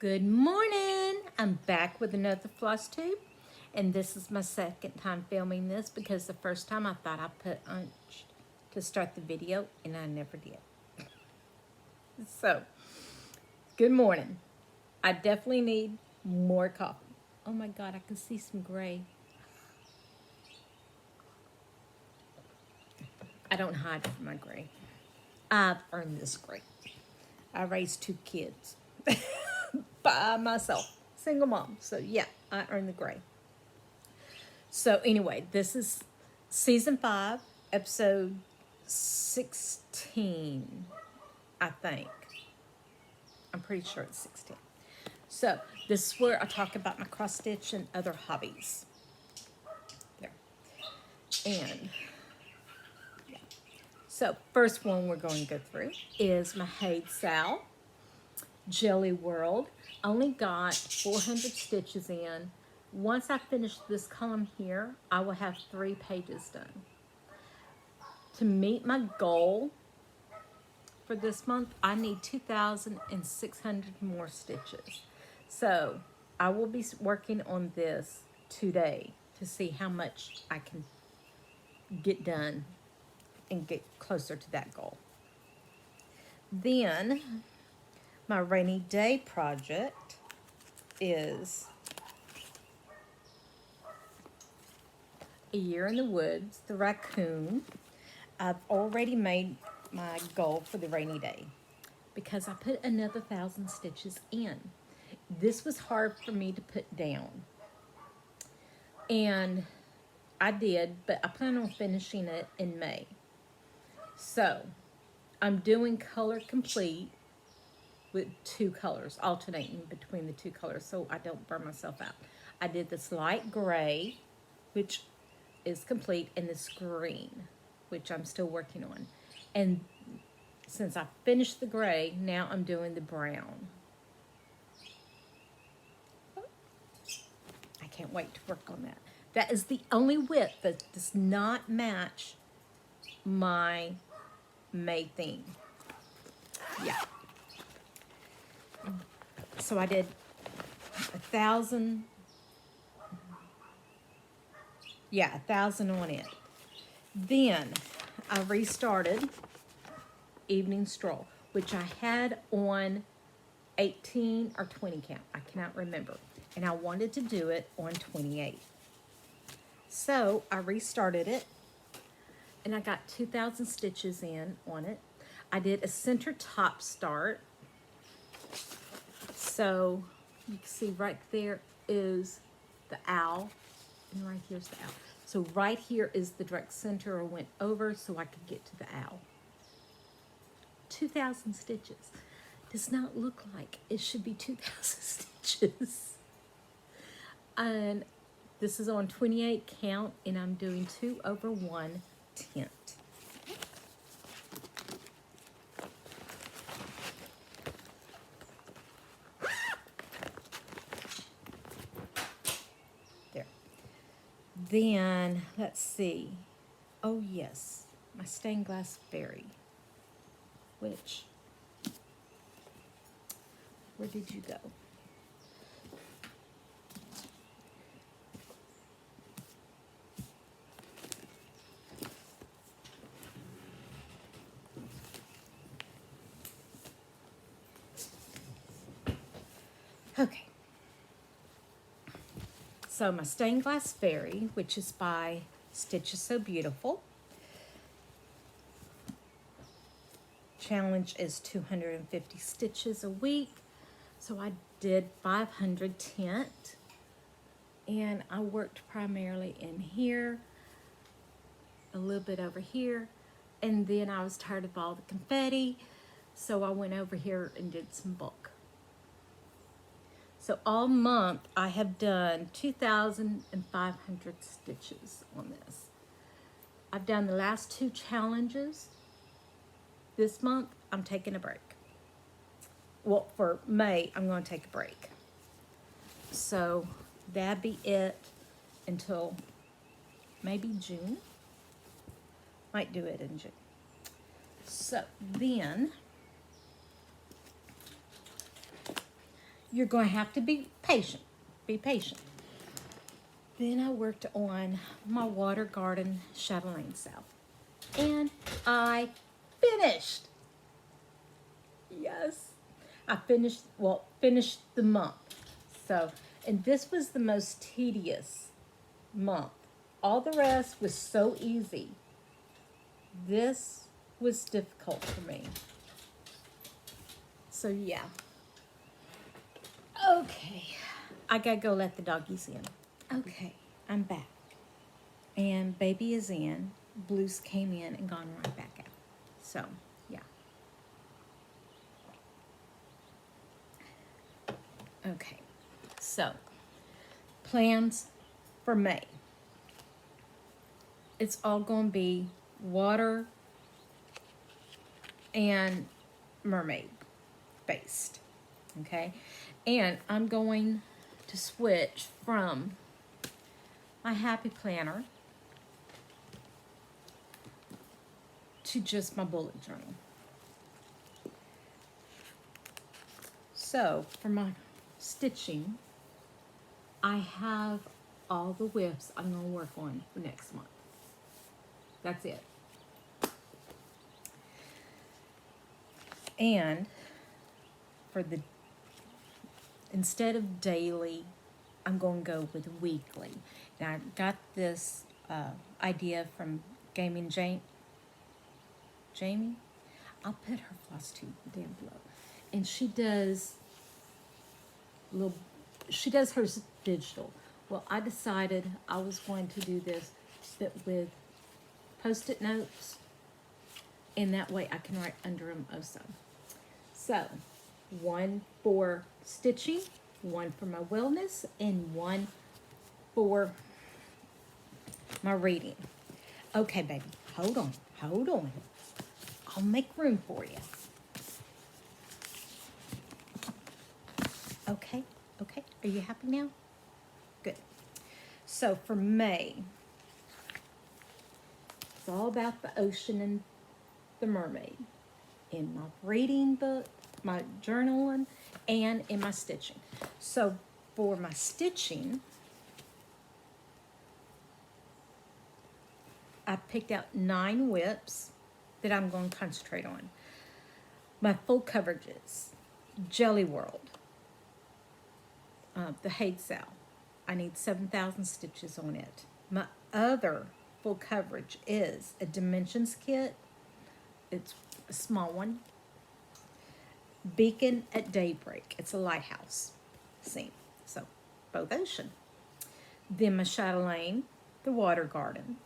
Good morning! I'm back with another floss tube, and this is my second time filming this because the first time I thought I put on to start the video and I never did. So, good morning. I definitely need more coffee. Oh my god, I can see some gray. I don't hide from my gray. I've earned this gray. I raised 2 kids by myself, single mom. So yeah, I earned the gray. So anyway, this is season 5, episode 16, I think. I'm pretty sure it's 16. So this is where I talk about my cross stitch and other hobbies. There. And yeah. So first one we're going to go through is my HAED Sal Jelly World. Only got 400 stitches in. Once I finish this column here, I will have 3 pages done. To meet my goal for this month, I need 2,600 more stitches. So I will be working on this today to see how much I can get done and get closer to that goal. Then my rainy day project is A Year in the Woods, the raccoon. I've already made my goal for the rainy day because I put another 1,000 stitches in. This was hard for me to put down. And I did, but I plan on finishing it in May. So I'm doing color complete with 2 colors, alternating between the 2 colors so I don't burn myself out. I did this light gray, which is complete, and this green, which I'm still working on. And since I finished the gray, now I'm doing the brown. I can't wait to work on that. That is the only width that does not match my May theme. Yeah. So I did 1,000. Yeah, 1,000 on it. Then I restarted Evening Stroll, which I had on 18 or 20 count. I cannot remember. And I wanted to do it on 28. So I restarted it, and I got 2,000 stitches in on it. I did a center top start. So you can see right there is the owl, and right here's the owl. So right here is the direct center I went over so I could get to the owl. 2,000 stitches. Does not look like it should be 2,000 stitches. And this is on 28 count, and I'm doing 2 over 1 tint. There. Then, let's see. Oh yes, my stained glass fairy. Which, where did you go? Okay. So my stained glass fairy, which is by Stitch is So Beautiful. Challenge is 250 stitches a week. So I did 500 tint. And I worked primarily in here, a little bit over here. And then I was tired of all the confetti. So I went over here and did some bulk. So all month I have done 2,500 stitches on this. I've done the last 2 challenges. This month I'm taking a break. Well, for May I'm going to take a break. So that'd be it until maybe June. Might do it in June. So then you're going to have to be patient. Be patient. Then I worked on my water garden chatelaine cell. And I finished. Yes. I finished the month. So, and this was the most tedious month. All the rest was so easy. This was difficult for me. So, yeah. Okay. I gotta go let the doggies in. Okay, I'm back. And baby is in. Blue's came in and gone right back out. So, yeah. Okay. So, plans for May. It's all going to be water and mermaid based. Okay? And I'm going to switch from my happy planner to just my bullet journal. So for my stitching, I have all the whips I'm going to work on for next month. That's it. And for the, instead of daily, I'm going to go with weekly. Now I got this idea from Gaming Jamie. I'll put her floss tube down below. And she does hers digital. Well, I decided I was going to do this but with Post-it notes, and that way I can write under them also. So, one for stitching, one for my wellness, and one for my reading. Okay, baby, hold on. I'll make room for you. Okay, are you happy now? Good. So for May, it's all about the ocean and the mermaid in my reading book, my journaling, and in my stitching. So for my stitching, I picked out 9 whips that I'm going to concentrate on. My full coverages, Jelly World, the HAED cell. I need 7,000 stitches on it. My other full coverage is a Dimensions kit. It's a small one. Beacon at Daybreak. It's a lighthouse scene. So, both ocean. Then my chatelaine, the water garden.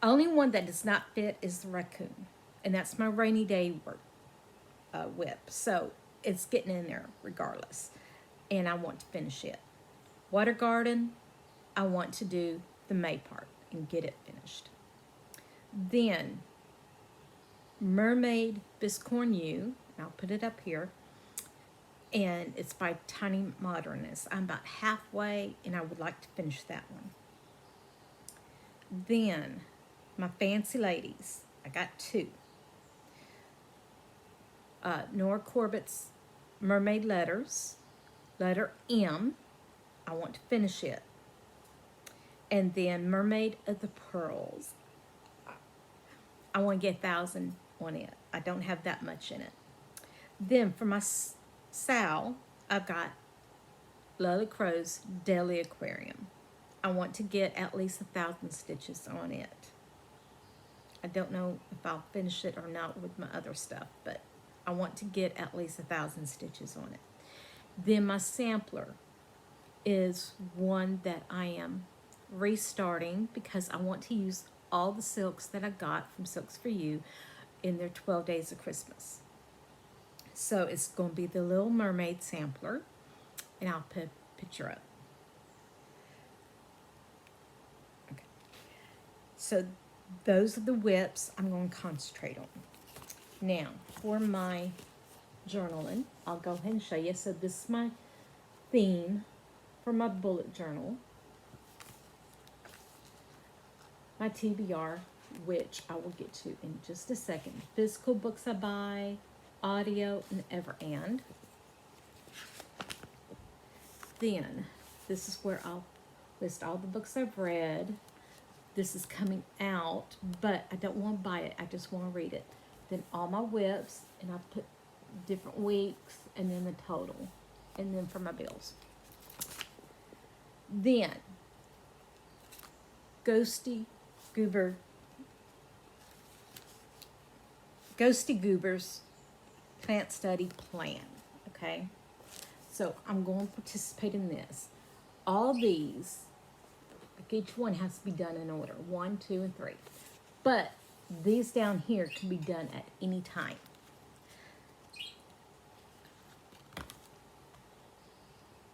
Only one that does not fit is the raccoon. And that's my rainy day whip. So, it's getting in there regardless. And I want to finish it. Water garden, I want to do the May part and get it finished. Then, Mermaid Biscorn U, I'll put it up here, and it's by Tiny Modernist. I'm about halfway, and I would like to finish that one. Then, my Fancy Ladies, I got 2. Nora Corbett's Mermaid Letters, letter M, I want to finish it. And then Mermaid of the Pearls, I want to get 1,000 on it. I don't have that much in it. Then for my Sal, I've got Lola Crow's Daily Aquarium. I want to get at least 1,000 stitches on it. I don't know if I'll finish it or not with my other stuff, but I want to get at least 1,000 stitches on it. Then my sampler is one that I am restarting because I want to use all the silks that I got from Silks for You in their 12 Days of Christmas. So it's going to be the Little Mermaid sampler, and I'll put a picture up. Okay. So those are the whips I'm going to concentrate on. Now, for my journaling, I'll go ahead and show you. So this is my theme for my bullet journal. My TBR, which I will get to in just a second. Physical books I buy, audio, and ever and. Then, this is where I'll list all the books I've read. This is coming out, but I don't want to buy it. I just want to read it. Then all my whips, and I put different weeks, and then the total, and then for my bills. Then, Ghosty Goober's Plant Study Plan, okay? So I'm going to participate in this. All these, like each one has to be done in order, 1, 2, and 3. But these down here can be done at any time.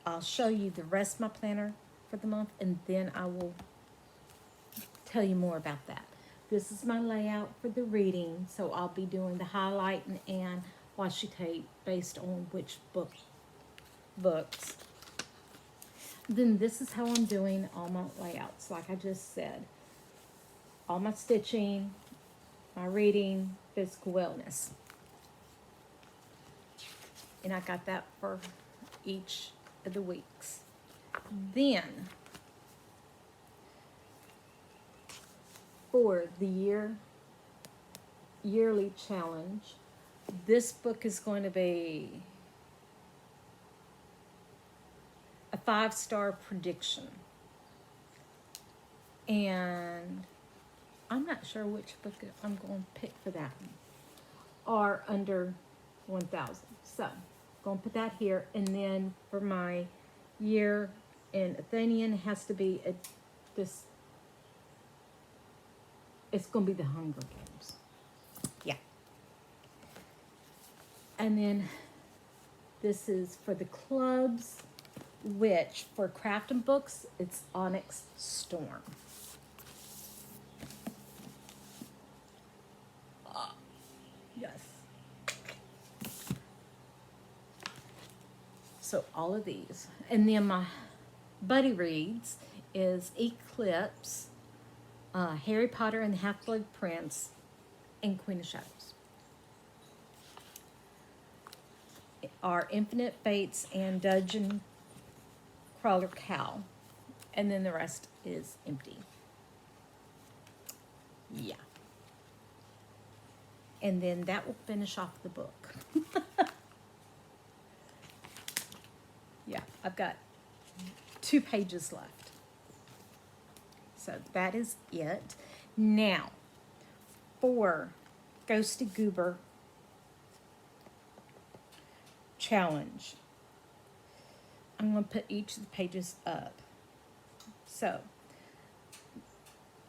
I'll show you the rest of my planner for the month, and then I will tell you more about that. This is my layout for the reading, so I'll be doing the highlighting and washi tape based on which books. Then this is how I'm doing all my layouts, like I just said. All my stitching, my reading, physical wellness. And I got that for each of the weeks. Then, for the yearly challenge, this book is going to be a 5-star prediction. And I'm not sure which book I'm going to pick for that one. Or under 1,000. So, I'm going to put that here. And then for my year in Athenian, has to be this. It's going to be the Hunger Games. Yeah. And then this is for the clubs, which for crafting books, it's Onyx Storm. Yes. So all of these. And then my buddy reads is Eclipse, Harry Potter and the Half-Blood Prince, and Queen of Shadows. Are Infinite Fates and Dungeon Crawler Cow. And then the rest is empty. Yeah. And then that will finish off the book. Yeah, I've got 2 pages left. So that is it. Now, for Ghosty Goober challenge, I'm going to put each of the pages up. So,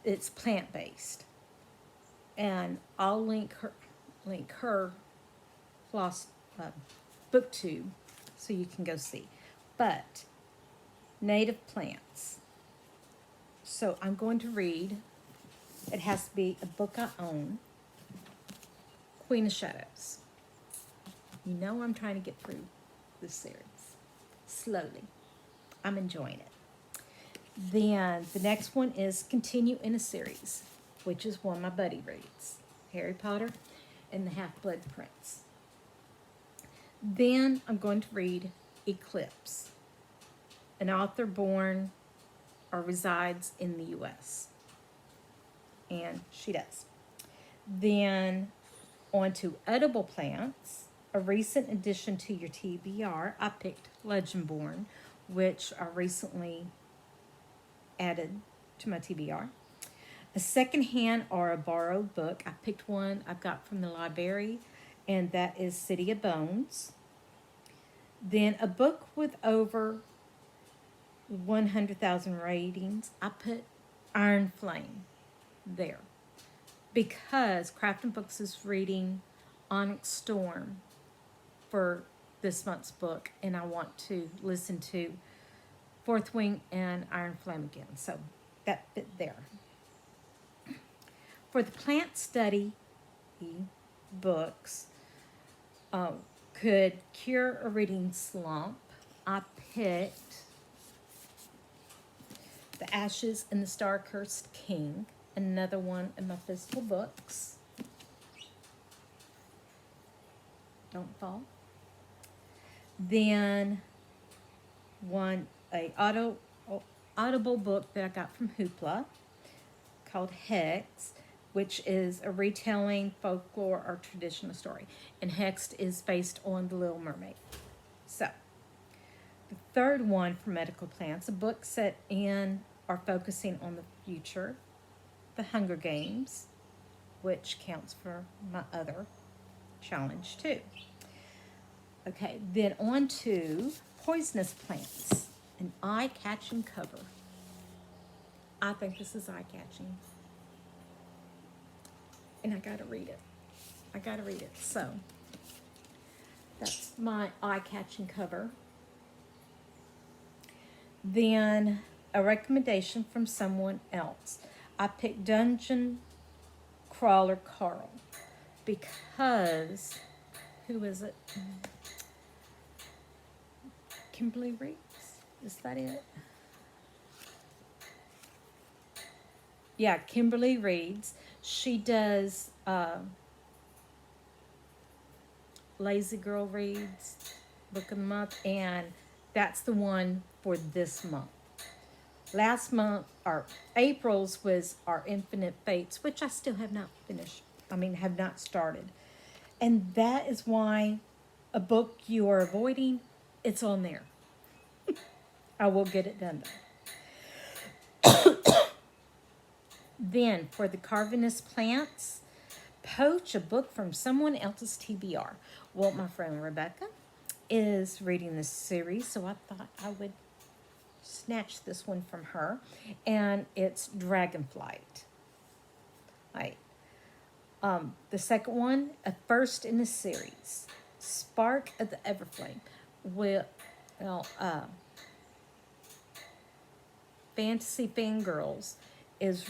it's plant-based. And I'll link her floss booktube so you can go see. But, native plants. So I'm going to read, it has to be a book I own, Queen of Shadows. You know I'm trying to get through this series. Slowly. I'm enjoying it. Then the next one is Continue in a Series, which is one my buddy reads. Harry Potter and the Half-Blood Prince. Then I'm going to read Eclipse, an author born or resides in the U.S. And she does. Then on to Edible Plants, a recent addition to your TBR. I picked Legendborn, which I recently added to my TBR. A secondhand or a borrowed book. I picked one I've got from the library, and that is City of Bones. Then a book with over 100,000 ratings. I put Iron Flame there because Crafting Books is reading Onyx Storm for this month's book, and I want to listen to Fourth Wing and Iron Flame again. So that fit there. For the plant study books, could cure a reading slump. I picked The Ashes and the Star-Cursed King, another one of my physical books. Don't fall. Then a audible book that I got from Hoopla called Hex, which is a retelling folklore or traditional story. And Hex is based on The Little Mermaid. So, the third one for medical plants, a book set in or focusing on the future. The Hunger Games, which counts for my other challenge too. Okay, then on to poisonous plants, an eye-catching cover. I think this is eye-catching. And I gotta read it. So, that's my eye-catching cover. Then, a recommendation from someone else. I picked Dungeon Crawler Carl because, who is it? Kimberly Reeves? Is that it? Yeah, Kimberly Reeves. She does Lazy Girl Reads, Book of the Month, and that's the one for this month. Last month, or April's, was Our Infinite Fates, which I still have not finished. Have not started. And that is why a book you are avoiding, it's on there. I will get it done though. Then, for the carvinist plants, poach a book from someone else's TBR. Well, my friend Rebecca is reading this series, so I thought I would snatch this one from her. And it's Dragonflight. Right. The second one, a first in the series, Spark of the Everflame. Fantasy Fangirls is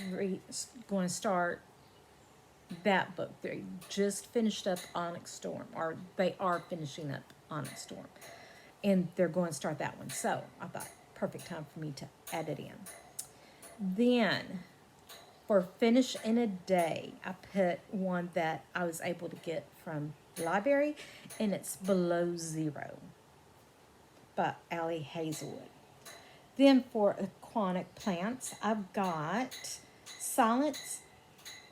going to start that book. They just finished up Onyx Storm, or they are finishing up Onyx Storm, and they're going to start that one. So I thought, perfect time for me to add it in. Then, for Finish in a Day, I put one that I was able to get from the library, and it's Below Zero by Allie Hazelwood. Then for aquatic plants, I've got Silence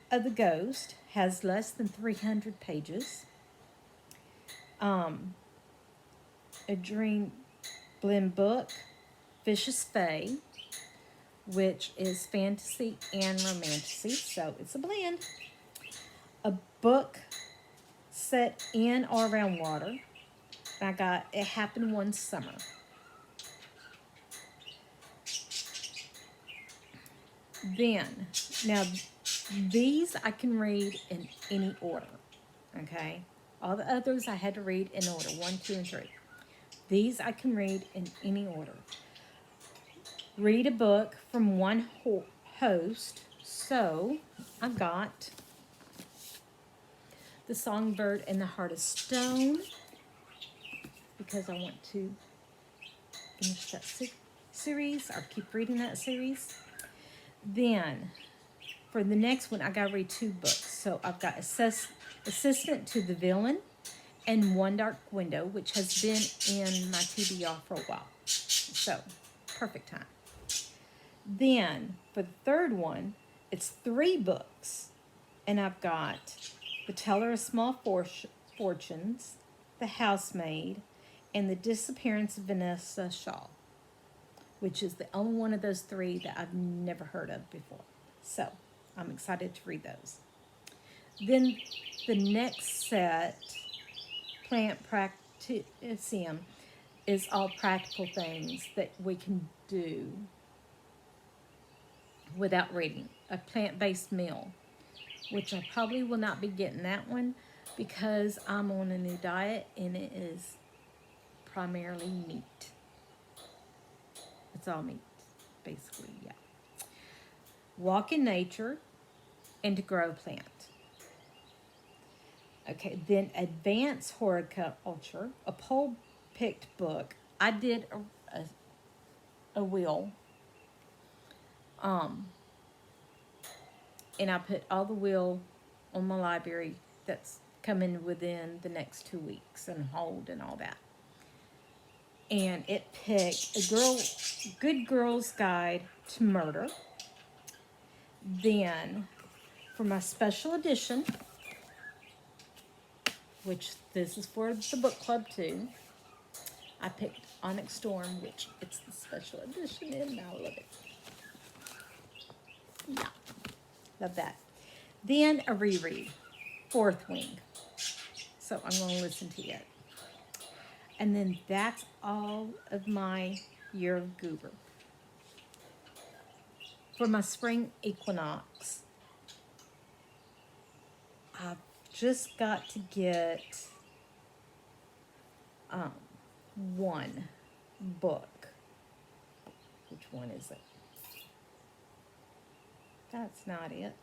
of the Ghost, has less than 300 pages. A Dream Blend book, Vicious Fae, which is fantasy and romantasy, so it's a blend. A book set in or around water. I got It Happened One Summer. Then, now these I can read in any order, okay? All the others I had to read in order, 1, 2, and 3. These I can read in any order. Read a book from one host. So, I've got The Songbird and the Heart of Stone, because I want to finish that series, or keep reading that series. Then, for the next one, I got to read 2 books. So, I've got Assistant to the Villain and One Dark Window, which has been in my TBR for a while. So, perfect time. Then, for the third one, it's 3 books. And I've got The Teller of Small Fortunes, The Housemaid, and The Disappearance of Vanessa Shaw, which is the only one of those 3 that I've never heard of before. So, I'm excited to read those. Then, the next set, Plant Practicium, is all practical things that we can do without reading. A plant-based meal, which I probably will not be getting that one because I'm on a new diet and it is primarily meat. It's all meat, basically, yeah. Walk in Nature and To Grow Plant. Okay, then Advanced Horticulture, a poll-picked book. I did a wheel. And I put all the wheel on my library that's coming within the next 2 weeks and hold and all that. And it picked Good Girl's Guide to Murder. Then, for my special edition, which this is for the book club too, I picked Onyx Storm, which it's the special edition, and I love it. Yeah, love that. Then a reread, Fourth Wing. So I'm going to listen to it. And then that's all of my Year of Goober. For my spring equinox, I've just got to get one book. Which one is it? That's not it.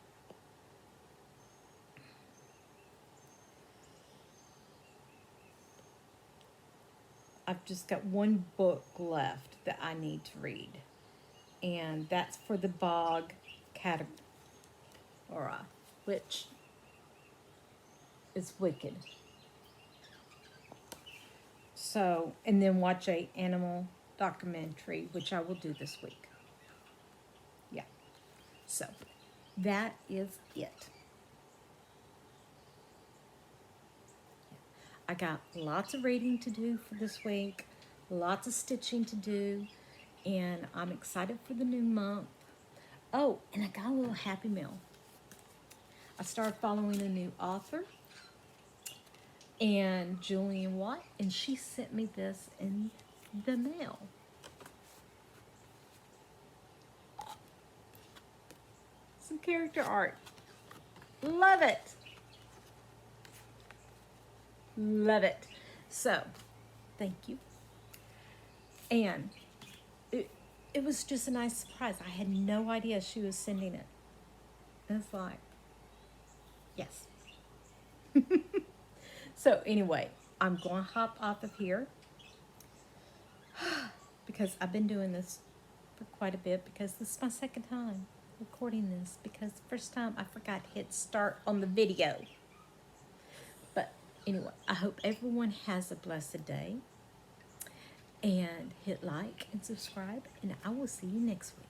I've just got one book left that I need to read. And that's for the Bog category, which is wicked. So, and then watch a animal documentary, which I will do this week. Yeah. So, that is it. I got lots of reading to do for this week, lots of stitching to do, and I'm excited for the new month. Oh, and I got a little happy mail. I started following a new author, and Julian Watt, and she sent me this in the mail. Some character art. Love it. Love it. So, thank you. And it was just a nice surprise. I had no idea she was sending it. And it's like, yes. So anyway, I'm going to hop off of here because I've been doing this for quite a bit, because this is my second time recording this, because the first time I forgot to hit start on the video. But anyway, I hope everyone has a blessed day, and hit like and subscribe, and I will see you next week.